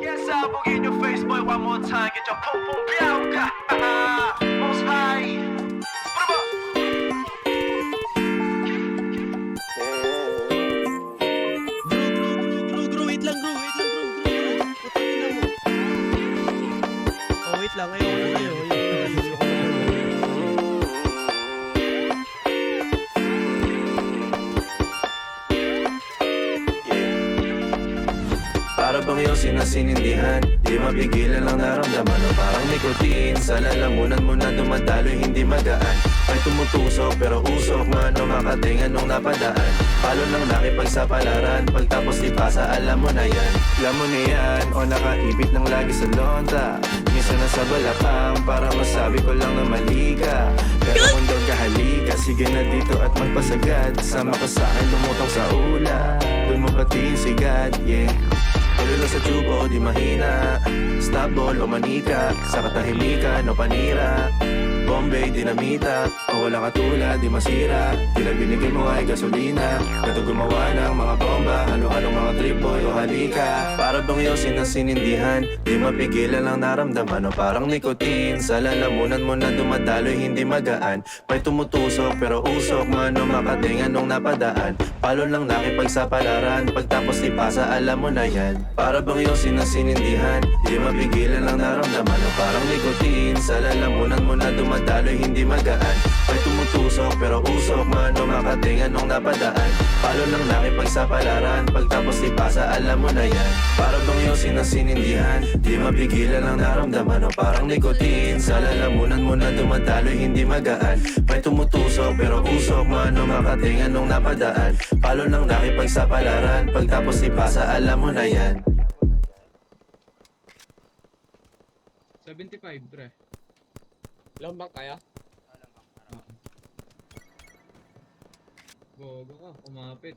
Yes, sabugin yung face boy one more time. Get your pum pum biyaw ka. Most high. Bro. Bro, wait lang bro. Putang ina mo. Oh, wait lang. Ayoko na kayo. Para bang iyong sinasinindihan, di mapigilan ang naramdaman o parang nikotin. Sa lalamunan mo na dumadaloy hindi magaan. May tumutusok pero usok man o makatingan nung napadaan. Palo ng nakipagsapalaran, pagtapos ipasa alam mo na yan. Alam mo na yan o nakaibit ng lagi sa lonta. Minsan nasa balakang para masabi ko lang na mali ka. Pero kung doon ka halika, sige na dito at magpasagad. Sama ka sa akin lumutang sa ula, doon mo patiin sigad, yeah. Tulilo sa tubo, di mahina. Stop ball o manika, sa katahimikan o panira. Bombay, dinamita, o wala katulad, di masira. Tila binigay mo ay gasolina. Kato gumawa ng mga bomba, halo-halong mga trip boy o halika. Para bang iyong sinasinindihan, di mapigilan ang naramdaman o parang nikotin. Sa lalamunan mo na dumadaloy hindi magaan. May tumutusok pero usok man o makatingan nung napadaan. Palo lang nakipagsapalaran, pagtapos ipasa alam mo na yan. Para bang iyong sinasinindihan, di mapigilan ang naramdaman o parang nikotin. Sa lalamunan mo na dumadaloy hindi magaan. May tumutusok pero usok man o makatingan nung napadaan. Palo lang nakipagsapalaran, pagtapos ipasa alam mo na yan. Para bang iyong sinasinindihan, di mapigilan ang naramdaman o parang nikotin. Sa lalamunan mo na dumadaloy hindi magaan. May tumutusok pero usok man o makatingan nung napadaan. Palo lang nakipagsapalaran, pagtapos ipasa alam mo na yan. 75, pre. Ilang bang kaya? Bogo ka, kumapit.